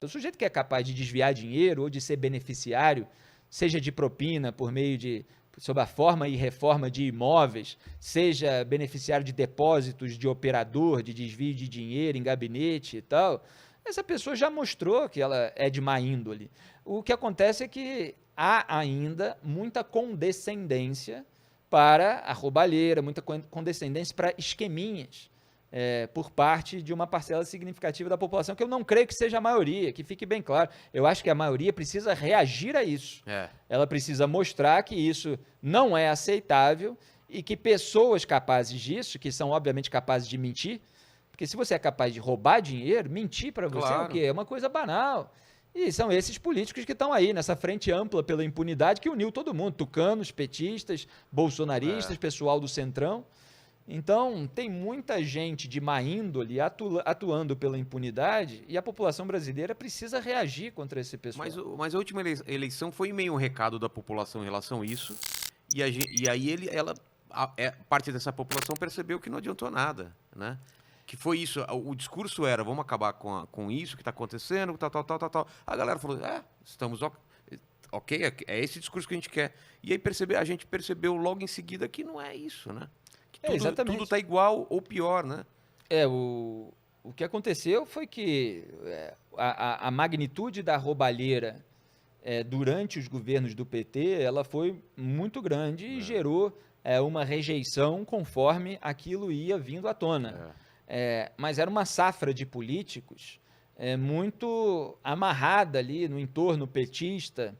O sujeito que é capaz de desviar dinheiro ou de ser beneficiário, seja de propina por meio de sob a forma e reforma de imóveis, seja beneficiário de depósitos de operador, de desvio de dinheiro em gabinete e tal, essa pessoa já mostrou que ela é de má índole. O que acontece é que há ainda muita condescendência para a roubalheira, muita condescendência para esqueminhas, por parte de uma parcela significativa da população, que eu não creio que seja a maioria, que fique bem claro. Eu acho que a maioria precisa reagir a isso. Ela precisa mostrar que isso não é aceitável e que pessoas capazes disso, que são obviamente capazes de mentir, porque se você é capaz de roubar dinheiro, mentir para você é o quê? É uma coisa banal. E são esses políticos que estão aí, nessa frente ampla pela impunidade, que uniu todo mundo, tucanos, petistas, bolsonaristas, pessoal do Centrão. Então, tem muita gente de má índole atuando pela impunidade e a população brasileira precisa reagir contra esse pessoal. Mas a última eleição foi meio um recado da população em relação a isso, e aí parte dessa população percebeu que não adiantou nada, né? Que foi isso, o discurso era, vamos acabar com isso que está acontecendo, tal. A galera falou, estamos ok, é esse discurso que a gente quer. E aí a gente percebeu logo em seguida que não é isso, né? Que tudo está igual ou pior, né? O que aconteceu foi que a magnitude da roubalheira durante os governos do PT, ela foi muito grande e gerou uma rejeição conforme aquilo ia vindo à tona. Mas era uma safra de políticos muito amarrada ali no entorno petista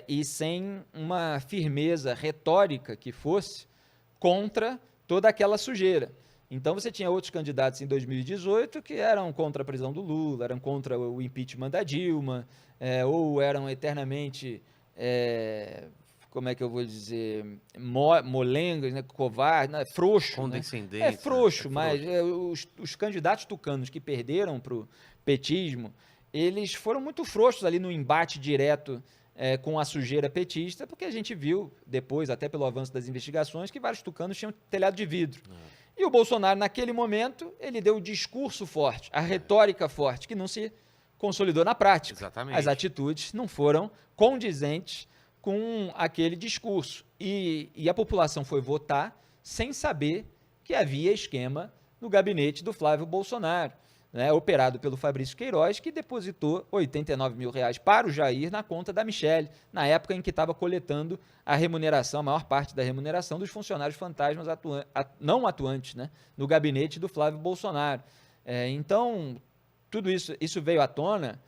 e sem uma firmeza retórica que fosse contra toda aquela sujeira. Então você tinha outros candidatos em 2018 que eram contra a prisão do Lula, eram contra o impeachment da Dilma, ou eram eternamente, como é que eu vou dizer, molengos, né, covardes, né, frouxo. Condescendente. Frouxo, mas os candidatos tucanos que perderam para o petismo, eles foram muito frouxos ali no embate direto com a sujeira petista, porque a gente viu depois, até pelo avanço das investigações, que vários tucanos tinham telhado de vidro. E o Bolsonaro, naquele momento, ele deu o discurso forte, a retórica forte, que não se consolidou na prática. Exatamente. As atitudes não foram condizentes com aquele discurso. E a população foi votar sem saber que havia esquema no gabinete do Flávio Bolsonaro, né, operado pelo Fabrício Queiroz, que depositou R$89 mil para o Jair na conta da Michelle, na época em que estava coletando a remuneração, a maior parte da remuneração dos funcionários fantasmas não atuantes, né, no gabinete do Flávio Bolsonaro. Então, tudo isso veio à tona.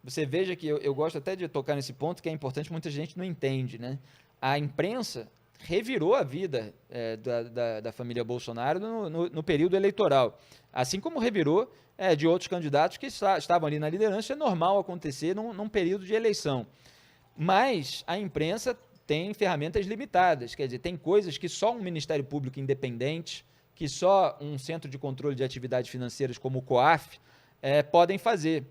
Você veja que eu gosto até de tocar nesse ponto, que é importante, muita gente não entende, né? A imprensa revirou a vida da família Bolsonaro no período eleitoral, assim como revirou de outros candidatos que estavam ali na liderança. É normal acontecer num período de eleição, mas a imprensa tem ferramentas limitadas, quer dizer, tem coisas que só um Ministério Público independente, que só um Centro de Controle de Atividades Financeiras como o COAF podem fazer.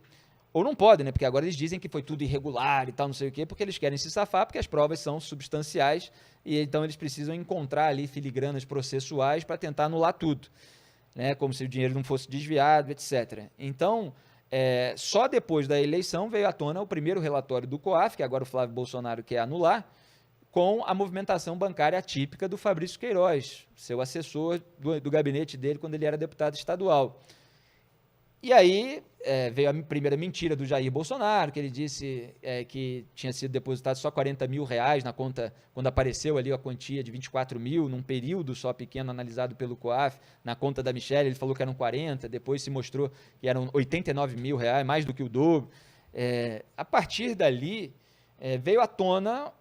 Ou não podem, né? Porque agora eles dizem que foi tudo irregular e tal, não sei o quê, porque eles querem se safar, porque as provas são substanciais e então eles precisam encontrar ali filigranas processuais para tentar anular tudo, né? Como se o dinheiro não fosse desviado, etc. Então, só depois da eleição veio à tona o primeiro relatório do COAF, que agora o Flávio Bolsonaro quer anular, com a movimentação bancária atípica do Fabrício Queiroz, seu assessor do gabinete dele quando ele era deputado estadual. E aí veio a primeira mentira do Jair Bolsonaro, que ele disse que tinha sido depositado só R$40 mil na conta, quando apareceu ali a quantia de 24 mil, num período só pequeno analisado pelo COAF, na conta da Michelle, ele falou que eram 40, depois se mostrou que eram R$89 mil, mais do que o dobro. A partir dali, veio à tona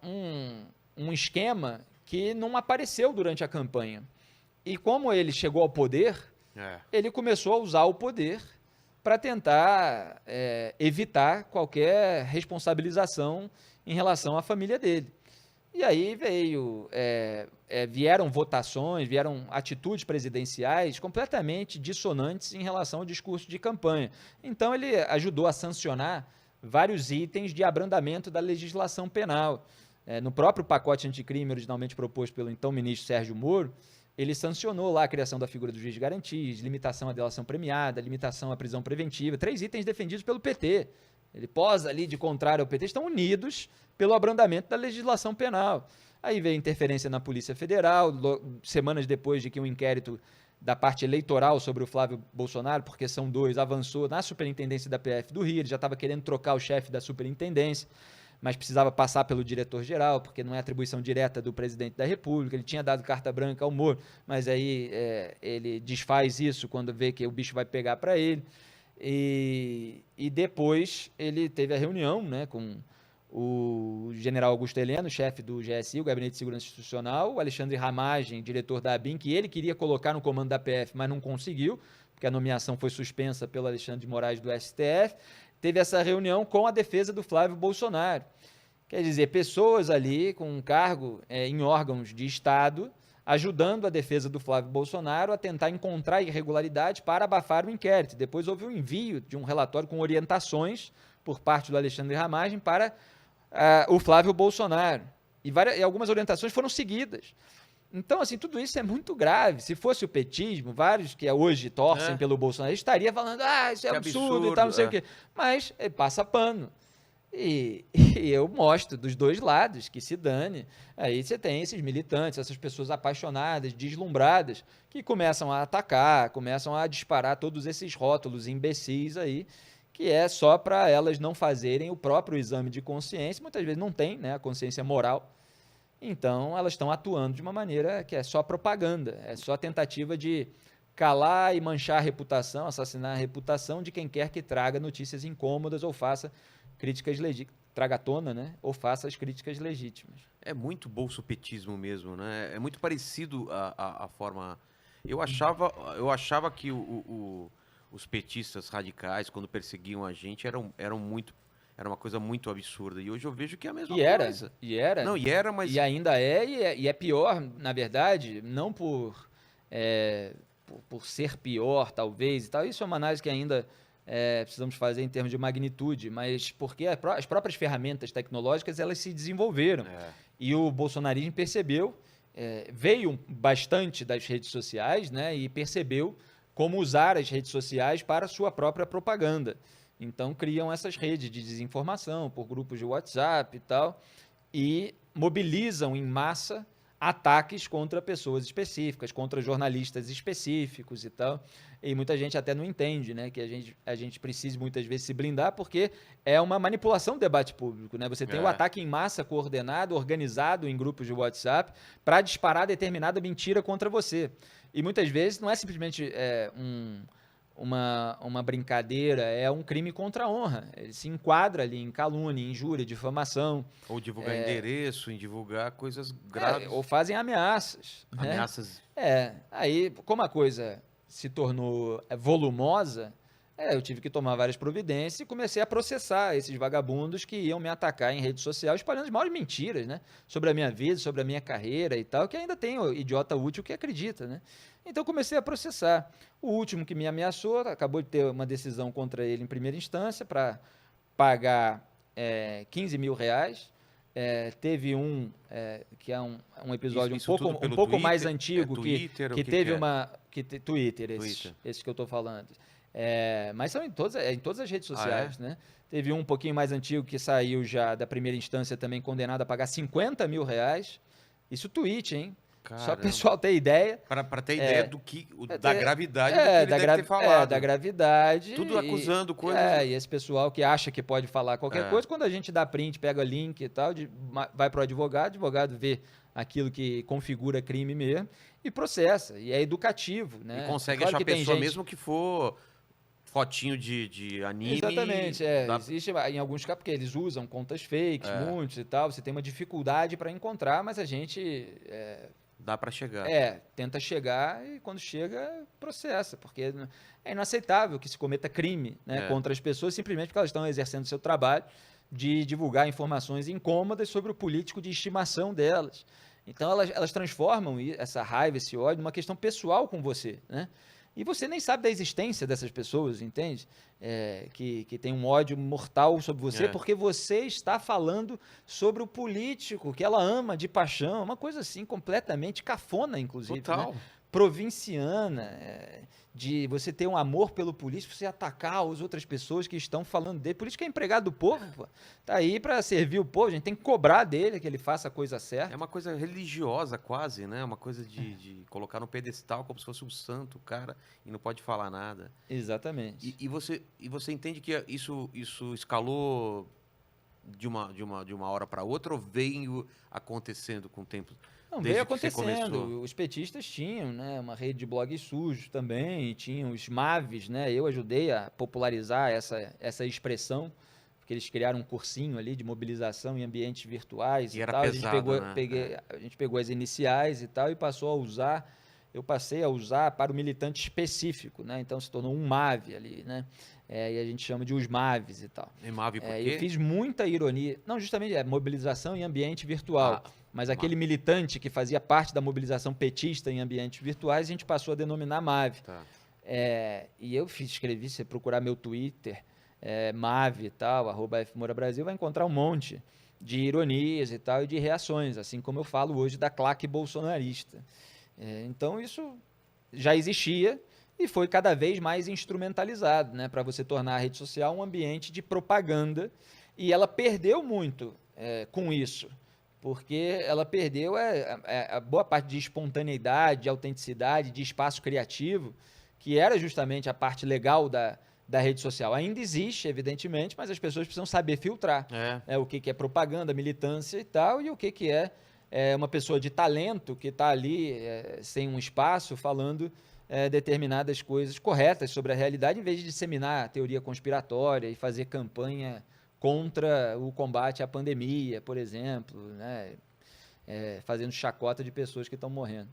um esquema que não apareceu durante a campanha. E como ele chegou ao poder, ele começou a usar o poder para tentar evitar qualquer responsabilização em relação à família dele. E aí vieram votações, vieram atitudes presidenciais completamente dissonantes em relação ao discurso de campanha. Então ele ajudou a sancionar vários itens de abrandamento da legislação penal. No próprio pacote anticrime originalmente proposto pelo então ministro Sérgio Moro, ele sancionou lá a criação da figura do juiz de garantias, limitação à delação premiada, limitação à prisão preventiva, 3 itens defendidos pelo PT, Ele posa ali de contrário ao PT, estão unidos pelo abrandamento da legislação penal. Aí veio interferência na Polícia Federal, semanas depois de que um inquérito da parte eleitoral sobre o Flávio Bolsonaro, porque são dois, avançou na superintendência da PF do Rio, ele já estava querendo trocar o chefe da superintendência, mas precisava passar pelo diretor-geral, porque não é atribuição direta do presidente da República, ele tinha dado carta branca ao Moro, mas aí ele desfaz isso quando vê que o bicho vai pegar para ele, e depois ele teve a reunião, né, com o general Augusto Heleno, chefe do GSI, o Gabinete de Segurança Institucional, o Alexandre Ramagem, diretor da ABIN, que ele queria colocar no comando da PF, mas não conseguiu, porque a nomeação foi suspensa pelo Alexandre de Moraes do STF, teve essa reunião com a defesa do Flávio Bolsonaro. Quer dizer, pessoas ali com um cargo em órgãos de Estado, ajudando a defesa do Flávio Bolsonaro a tentar encontrar irregularidade para abafar o inquérito. Depois houve um envio de um relatório com orientações por parte do Alexandre Ramagem para o Flávio Bolsonaro. E algumas orientações foram seguidas. Então, assim, tudo isso é muito grave. Se fosse o petismo, vários que hoje torcem pelo Bolsonaro estaria falando, isso é absurdo e tal, não sei o quê. Mas passa pano. E eu mostro dos dois lados, que se dane. Aí você tem esses militantes, essas pessoas apaixonadas, deslumbradas, que começam a atacar, começam a disparar todos esses rótulos imbecis aí, que é só para elas não fazerem o próprio exame de consciência, muitas vezes não tem, né, a consciência moral, então elas estão atuando de uma maneira que é só propaganda, é só tentativa de calar e manchar a reputação, assassinar a reputação de quem quer que traga notícias incômodas ou faça críticas legítimas, traga à tona, né, ou faça as críticas legítimas. É muito bolsopetismo mesmo, né? É muito parecido a forma... Eu achava que os petistas radicais, quando perseguiam a gente, era uma coisa muito absurda. E hoje eu vejo que é a mesma coisa. Mas... E ainda e é pior, na verdade, não por ser pior, talvez, e tal. Isso é uma análise que ainda precisamos fazer em termos de magnitude, mas porque as próprias ferramentas tecnológicas, elas se desenvolveram. E o bolsonarismo percebeu, veio bastante das redes sociais, né, e percebeu como usar as redes sociais para a sua própria propaganda. Então, criam essas redes de desinformação por grupos de WhatsApp e tal, e mobilizam em massa ataques contra pessoas específicas, contra jornalistas específicos e tal. E muita gente até não entende, né, que a gente precisa muitas vezes se blindar, porque é uma manipulação do debate público, né? Você tem o ataque em massa coordenado, organizado em grupos de WhatsApp para disparar determinada mentira contra você. E muitas vezes não é simplesmente uma brincadeira, é um crime contra a honra. Ele se enquadra ali em calúnia, injúria, difamação. Ou divulgar endereço, em divulgar coisas graves. Ou fazem ameaças. Ameaças. Né? Aí, como a coisa se tornou volumosa, eu tive que tomar várias providências e comecei a processar esses vagabundos que iam me atacar em rede social, espalhando as maiores mentiras, né? Sobre a minha vida, sobre a minha carreira e tal, que ainda tem o idiota útil que acredita, né? Então comecei a processar. O último que me ameaçou, acabou de ter uma decisão contra ele em primeira instância para pagar 15 mil reais. Teve que é um episódio isso um pouco Twitter, mais antigo, Twitter, que teve uma... Twitter, esse que eu estou falando. Mas são em todas as redes sociais, né? Teve um pouquinho mais antigo que saiu já da primeira instância também condenado a pagar 50 mil reais. Isso tweet, hein? Caramba. Só o pessoal ter ideia. Para ter ideia da gravidade do que ele deve ter falado. Da gravidade. Tudo acusando coisas. E esse pessoal que acha que pode falar qualquer coisa, quando a gente dá print, pega link e tal, vai para o advogado vê aquilo que configura crime mesmo e processa. E é educativo, né? E consegue achar a pessoa mesmo que for fotinho de anime. Exatamente, existe em alguns casos, porque eles usam contas fakes, muitos e tal, você tem uma dificuldade para encontrar, mas a gente... Dá para chegar. Tenta chegar e quando chega, processa, porque é inaceitável que se cometa crime, né, contra as pessoas simplesmente porque elas estão exercendo seu trabalho de divulgar informações incômodas sobre o político de estimação delas. Então elas transformam essa raiva, esse ódio, numa questão pessoal com você, né? E você nem sabe da existência dessas pessoas, entende? Que tem um ódio mortal sobre você, porque você está falando sobre o político que ela ama de paixão, uma coisa assim completamente cafona, inclusive. Total. Né? provinciana, de você ter um amor pelo político, você atacar as outras pessoas que estão falando dele. Político é empregado do povo, pô. Tá aí para servir o povo, a gente tem que cobrar dele que ele faça a coisa certa. É uma coisa religiosa quase, né? Uma coisa de colocar no pedestal como se fosse um santo, cara, e não pode falar nada. Exatamente. E você entende que isso escalou de uma hora para outra ou veio acontecendo com o tempo? Não, Desde veio que você começou? acontecendo. Os petistas tinham, né, uma rede de blogs sujos também, tinham os MAVs, né? Eu ajudei a popularizar essa expressão, porque eles criaram um cursinho ali de mobilização em ambientes virtuais E e era tal. pesado, A gente pegou as iniciais e tal e passou a usar. Eu passei a usar para o militante específico, né? Então se tornou um MAV ali, né? E a gente chama de os MAVs e tal. EMAV por quê? Eu fiz muita ironia. Não, justamente mobilização em ambiente virtual. Mas aquele militante que fazia parte da mobilização petista em ambientes virtuais, a gente passou a denominar MAV. Tá. E eu escrevi, se você procurar meu Twitter, MAV e tal, @FMouraBrasil, vai encontrar um monte de ironias e tal, e de reações, assim como eu falo hoje da claque bolsonarista. Então isso já existia e foi cada vez mais instrumentalizado, né, para você tornar a rede social um ambiente de propaganda, e ela perdeu muito com isso, porque ela perdeu a boa parte de espontaneidade, de autenticidade, de espaço criativo, que era justamente a parte legal da rede social. Ainda existe, evidentemente, mas as pessoas precisam saber filtrar o que é propaganda, militância e tal, e o que é uma pessoa de talento que está ali sem um espaço falando determinadas coisas corretas sobre a realidade, em vez de disseminar teoria conspiratória e fazer campanha contra o combate à pandemia, por exemplo, né? Fazendo chacota de pessoas que estão morrendo.